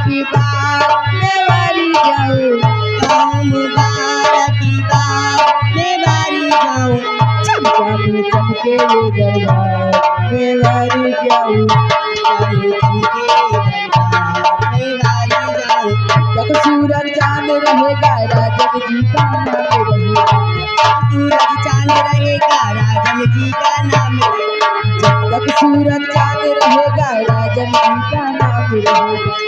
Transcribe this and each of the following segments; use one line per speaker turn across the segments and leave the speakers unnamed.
की बात मेवारी जाऊं, गाँव मुबारक की बात मेवारी जाऊं, चमचा में चमके ये दरबार मेवारी जाऊं, चमके दरबार मेवारी जाऊं, तक सूरज चांद रहेगा राजन जी का नाम रहेगा, सूरज चांद रहेगा राजन जी का नाम रहेगा, जब तक सूरज चांद रहेगा राजन जी का नाम रहेगा,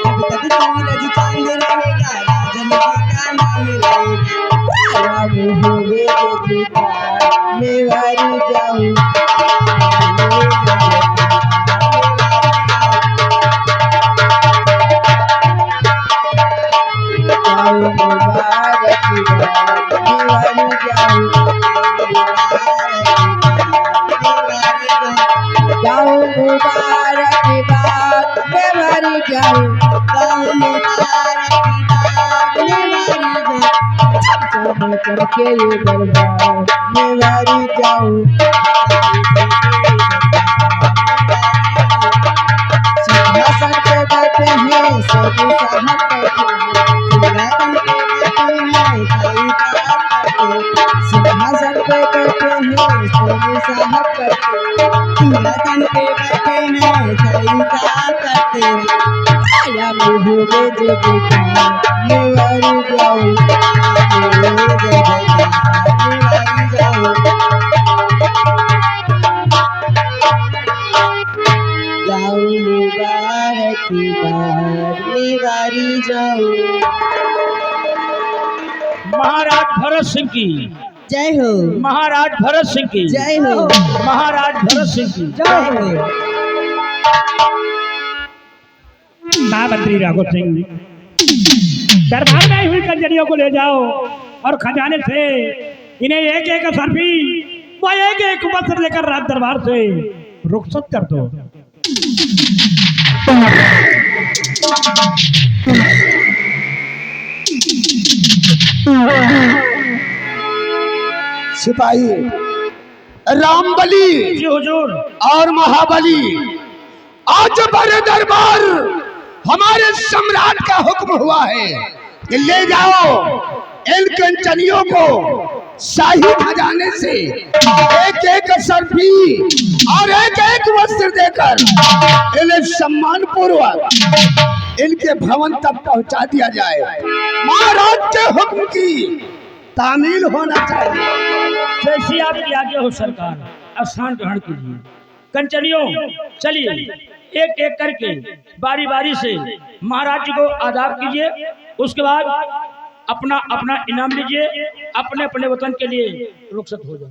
जब तक सूरज चांद रहेगा राजन जी का नाम रहेगा, राम होवे जयकार मेवारी जाऊं, गाँव मुबारक की बात मेवारी जाऊं, गाँव मुबारक की बात मेवारी जाऊं, गाँव मुबारक की बात मेवारी जाऊं, चमचा में चमके ये दरबार मेवारी जाऊं, सिंहासन पे बैठे हैं सभी साहब सिंहासन पे बैठे हैं सभी साहब करते, सिंहासन पे बैठे हैं सभी साहब करते, आया मुझे जे जयकार मेवारी जाऊं, मेवारी जाऊं, गाँव मुबारक की बात मेवारी जाऊं।
महाराज भरत सिंह की
जय हो,
महाराज भरत सिंह की
जय हो,
महाराज भरत सिंह की
जय हो।
महामंत्री राघव सिंह, दरबार में हुई कंजरियों को ले जाओ और खजाने से इन्हें एक एक सर्फी व एक एक वस्त्र लेकर राज दरबार से रुखसत कर दो।
सिपाही रामबली
जी हुजूर।
और महाबली, आज बड़े दरबार हमारे सम्राट का हुक्म हुआ है कि ले जाओ इन कंचनियों को शाही खजाने से एक एक सर्फी और एक एक वस्त्र देकर इन्हें सम्मान पूर्वक इनके भवन तक पहुंचा दिया जाए। महाराज के हुक्म की तामील होना चाहिए।
जैसी आपकी आज्ञा हो सरकार। स्थान ग्रहण कीजिए। कंचनियों चलिए एक एक करके बारी बारी से महाराज जी को आदाब कीजिए। उसके बाद अपना अपना इनाम लीजिए। अपने अपने वतन के लिए रुखसत हो जाए।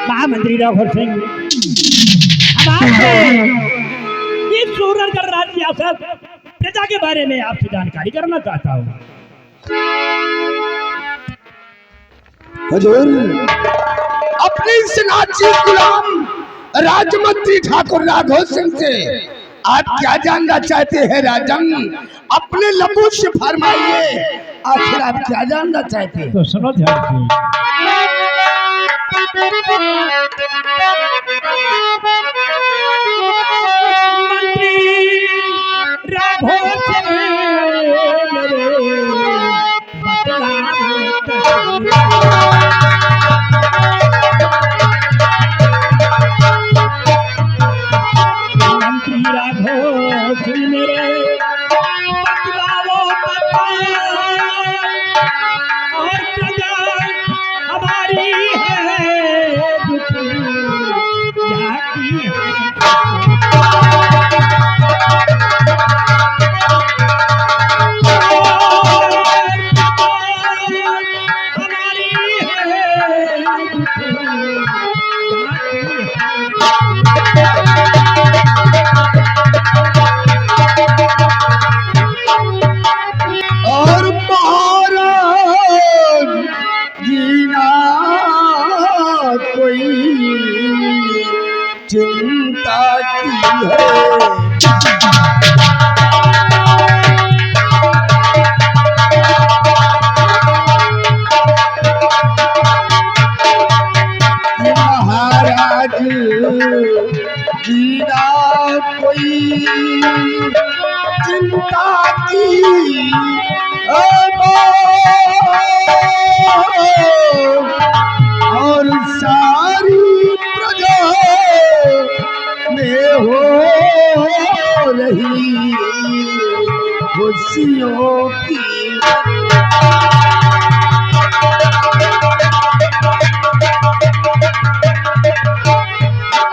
महामंत्री राघव सिंह, इस सूरजगढ़ राज्य रियासत प्रजा के बारे में आपसे जानकारी करना चाहता हूँ।
हुजूर, अपने सेनाची गुलाम राजमंत्री ठाकुर राघव सिंह से आप क्या जानना चाहते हैं राजन? अपने लबों से फरमाइए, आखिर आप क्या जानना चाहते हैं?
तो सुनो ध्यान से। मंत्री राघव सिंह मंत्री राघव सिंह मेरे
और सारी प्रजा में हो रही खुशियों की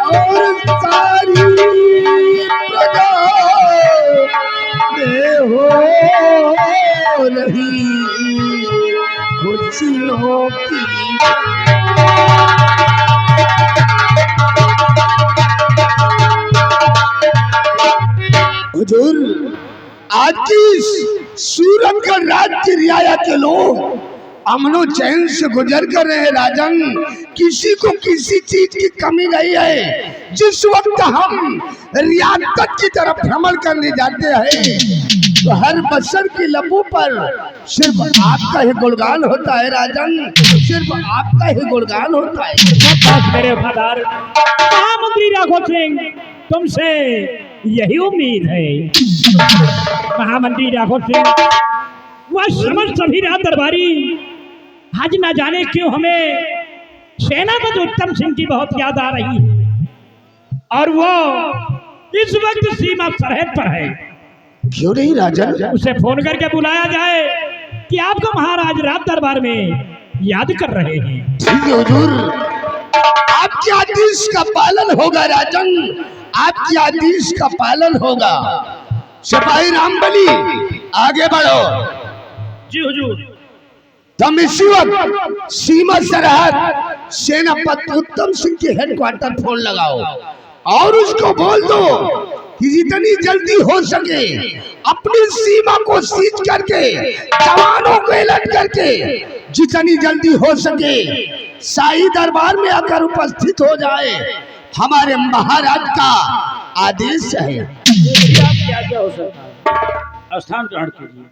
और सारी प्रजा में हो रही खुशियों की हुजूर, आज की सूरत का रात की रियाया के लोग अमनो चैन से गुजर कर रहे हैं राजन। किसी को किसी चीज की कमी नहीं है। जिस वक्त हम रियासत की तरफ भ्रमण करने जाते हैं तो हर बशर की लबों पर सिर्फ आपका ही गुणगान होता है राजन, सिर्फ आपका ही गुणगान होता है।
मेरे वफादार महामंत्री राघव सिंह, तुमसे यही उम्मीद है। महामंत्री राघव सिंह, वह समझ सभी रात दरबारी आज ना जाने क्यों हमें सेनापति उत्तम सिंह की बहुत याद आ रही है और वो इस वक्त सीमा सरहद पर है।
क्यों नहीं राजन?
उसे फोन करके बुलाया जाए कि आपको महाराज रात दरबार में याद कर रहे हैं।
ठीक है हुजूर, आपके आदेश का पालन होगा राजन, आपके आदेश का पालन होगा। सिपाही रामबली आगे बढ़ो।
जी हुजूर।
तुम इसी वक्त सीमा सरहद सेनापति उत्तम सिंह के हेडक्वार्टर फोन लगाओ और उसको बोल दो कि जितनी जल्दी हो सके अपनी सीमा को सीज करके जवानों को अलर्ट करके जितनी जल्दी हो सके शाही दरबार में आकर उपस्थित हो जाए। हमारे महाराज का आदेश है।
क्या क्या हो सकता है? स्थान ग्रहण कीजिए।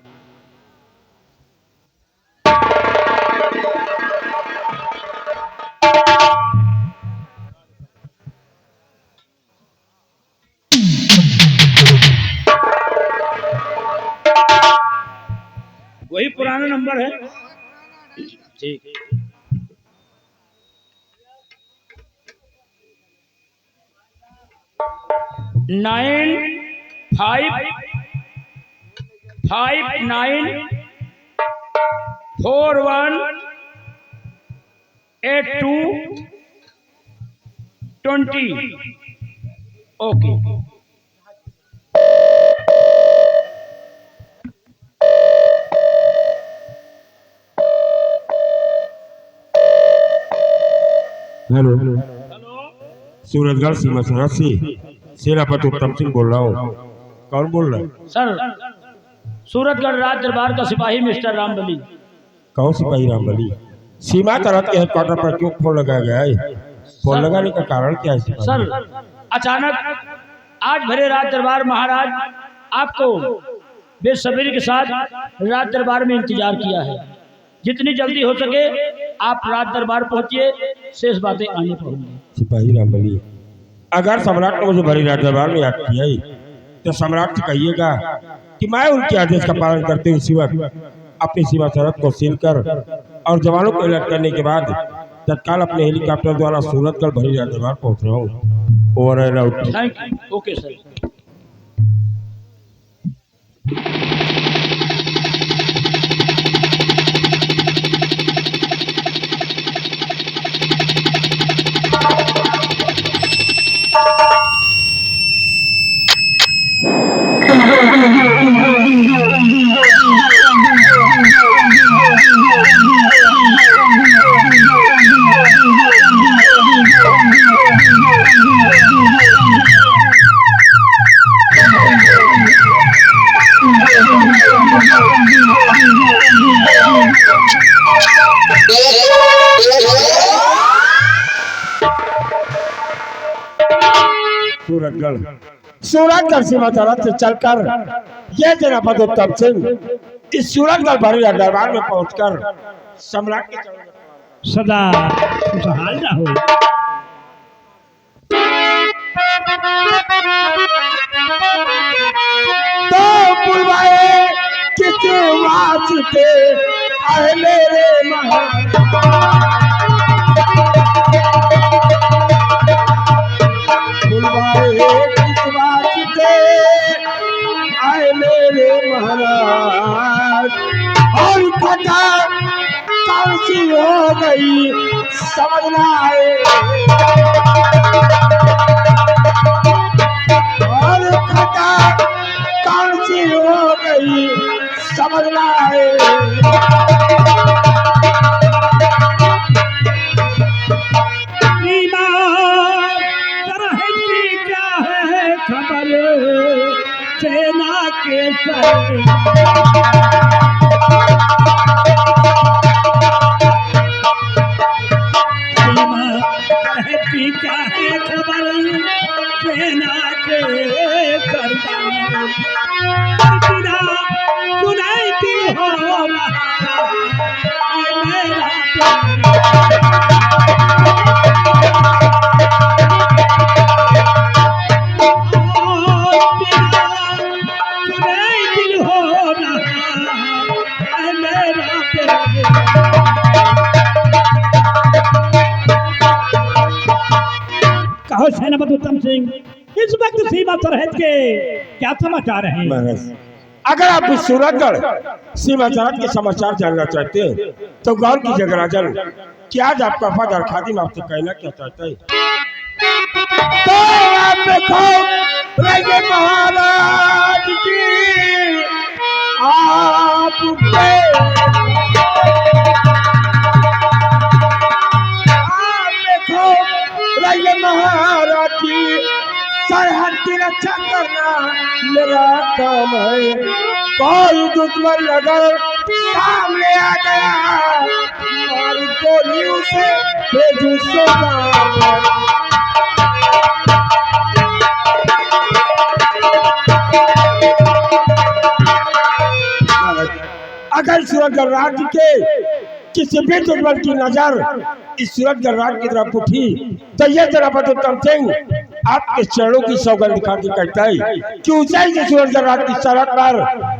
वही पुराना नंबर है। ठीक। 9559418220। ओके।
हेलो, सूरजगढ़ सीमा सरहद से सेनापति उत्तम सिंह बोल रहा हूँ। कौन बोल रहा है?
सर, सूरतगढ़ राज दरबार का सिपाही मिस्टर रामबली।
कौन सिपाही रामबली? सीमा सरहद के हेडक्वार्टर पर क्यों फोन लगाया गया है? फोन लगाने का कारण क्या है?
सर, अचानक आज भरे राज दरबार महाराज आपको बेसब्री के साथ राज दरबार में इंतजार किया है। जितनी जल्दी हो सके आप राज दरबार पहुंचिए, शेष बातें आने पर होंगी।
सिपाही रामबली, अगर सम्राट ने मुझे भरी राज दरबार में याद किया है तो सम्राट से कहिएगा कि मैं उनके आदेश का पालन करते हुए उसी वक्त अपनी सीमा सरहद को सील कर और जवानों को अलर्ट करने के बाद तत्काल अपने हेलीकॉप्टर द्वारा सूरतगढ़ भरी राज दरबार पहुंच रहा हूँ। Over and out.
Thank you. Okay sir.
Suratgarh सीमा सरहद से चलकर यह सेनापति उत्तम सिंह इस सूरतगढ़ भरी दरबार में पहुंचकर सम्राट के
सदा खुशहाल रहो।
तो बुलवाए
के वास्ते आए मेरे बुलवाए किस वास्ते आए मेरे महाराज। और खता कौन सी हो गई समझ ना आए। और खता कौन सी हो गई समझ ना आए।
खबर सेना के कहती क्या है खबर सेना के सरदार सुनाती हो रहा मेरा कहो सेनापति उत्तम सिंह, इस वक्त सीमा सरहद के क्या समाचार हैं?
अगर आप इस सूरतगढ़ सीमा सरहद के समाचार जानना चाहते हैं तो गौर कीजिएगा राजन कि आज आपका वफादार खादिम आपसे कहना क्या चाहता है।
तो आप देखो रहे महाराज जी आप देखो रहे महाराज जी सरहद की रक्षा करना मेरा काम है। कोई दुश्मन अगर सामने आ गया और गोली उसे भेजू सो अगर सूरतगढ़ राज्य के किसी भी दुश्मन की नजर इस सूरतगढ़ राज्य की तरफ उठी तो ये सेनापति उत्तम सिंह आपके चरणों की सौगंध खा के कहता है कि ऊंचाई से सूरतगढ़ राज्य की सरहद पर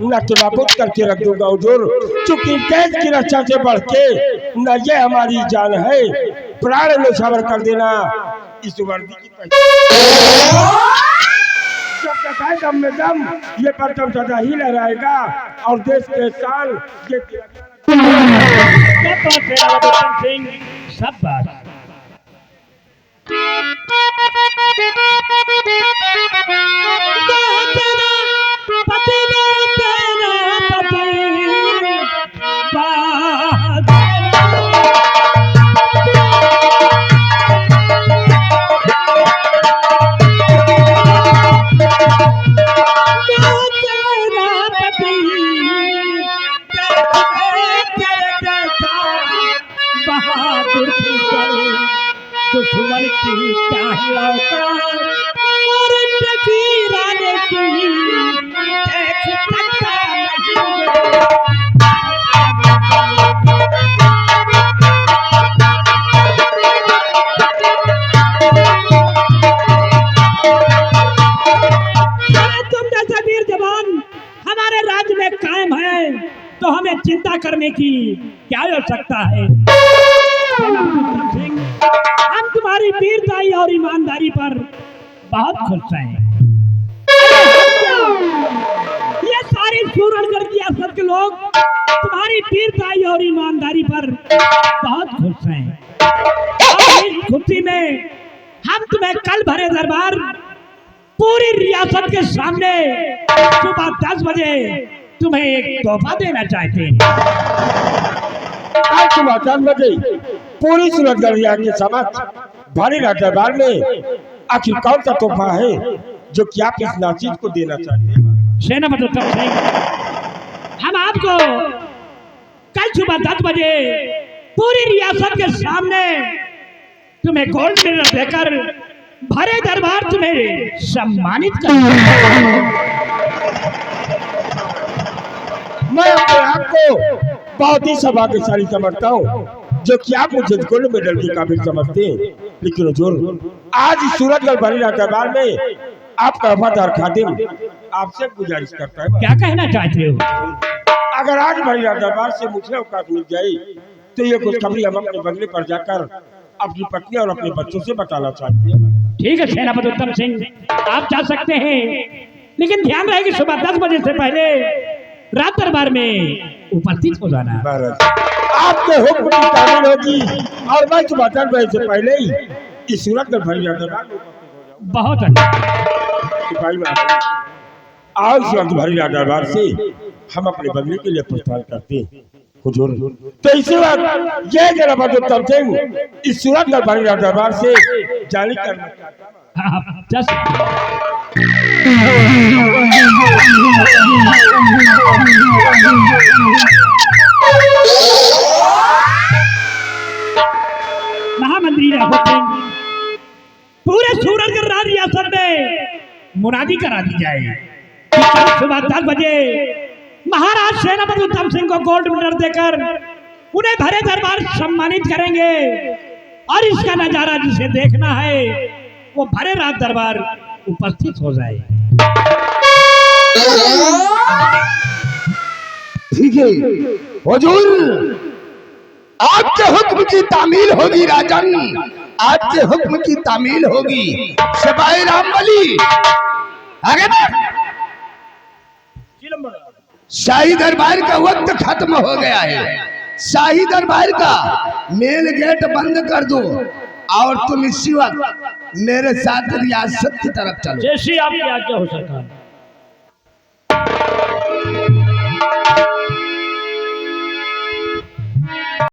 नाबूद करके रख दूंगा हुजूर। चूंकि देश की रक्षा से बढ़ के न ये हमारी जान है, प्राण न्यौछावर कर देना इस वर्दी की दम में दम ये परचम सदा ही लहराएगा और देश के साल ये
सिंह सब बात दुश्मन की चाहिए और टकीराने की देख सकता नहीं। तुम जैसे वीर जवान हमारे राज्य में कायम है तो हमें चिंता करने की क्या आवश्यकता है? हम तुम्हारी वीरताई और ईमानदारी पर बहुत खुश हैं। ये सारी सूरतगढ़ की रियासत के लोग तुम्हारी वीरताई और ईमानदारी पर बहुत खुश हैं। और इस खुशी में हम तुम्हें कल भरे दरबार पूरी रियासत के सामने सुबह 10 बजे तुम्हें एक तोहफा देना चाहते हैं।
आज सुबह 10 बजे पूरी सूरतगढ़ के समक्ष भारी दरबार में आखिर कौन सा तोहफा है जो कि आप इस नाचीज को देना चाहते हैं?
सेनापति उत्तम सिंह, हम आपको कल सुबह 10 बजे पूरी रियासत के सामने तुम्हें गोल्ड मेडल देकर भरे दरबार तुम्हें सम्मानित करेंगे।
मैं अपने आप को बहुत ही सौभाग्यशाली समझता हूँ जो कि आप मुझे गोल्ड मेडल की काबिल समझते हैं। लेकिन हुजूर आज सूरतगढ़ भरी दरबार में आपका वफादार खादिम आपसे गुजारिश करता है।
क्या कहना चाहते हो?
अगर आज भरी दरबार से मुझे अवकाश मिल जाए तो ये खुशखबरी हम अपने बंगले पर जाकर अपनी पत्नी और अपने बच्चों से बताना चाहते हैं।
ठीक है सेनापति उत्तम सिंह, आप जा सकते हैं, लेकिन ध्यान रहे कि सुबह 10 बजे से पहले रात दरबार में उपस्थित हो जाना।
महाराज आपके हुक्म की तामील होगी और मैं सुबह 10 बजे से पहले ही इस सूरत में भरी दरबार में उपस्थित हो जाऊंगा।
बहुत अच्छा।
सिपाही महाराज आज इस वक्त भरी दरबार से हम अपने बंगले के लिए प्रस्थान करते हैं हुजूर। तो इसी वक्त ये जनाब उत्तम सिंह इस सूरत में भरी दरबार से जारी करना चाहता हूं।
आप जा सकते हैं। महामंत्री राघव सिंह, पूरे सूरजगढ़ रियासत में मुनादी करा दी जाए कि कल सुबह 10 बजे महाराज सेनापति उत्तम सिंह को गोल्ड मेडल देकर उन्हें भरे दरबार सम्मानित करेंगे और इसका नजारा जिसे देखना है वो भरे रात दरबार उपस्थित हो जाए।
ठीक है हुजूर, आपके हुक्म की तामील होगी राजन, आपके हुक्म की तामील होगी। सिपाही रामबली आगे बढ़। शाही दरबार का वक्त खत्म हो गया है, शाही दरबार का मेन गेट बंद कर दो और तुम इसी वक्त मेरे साथ रियासत की तरफ चलो।
जैसी आपकी आज्ञा हो सरकार।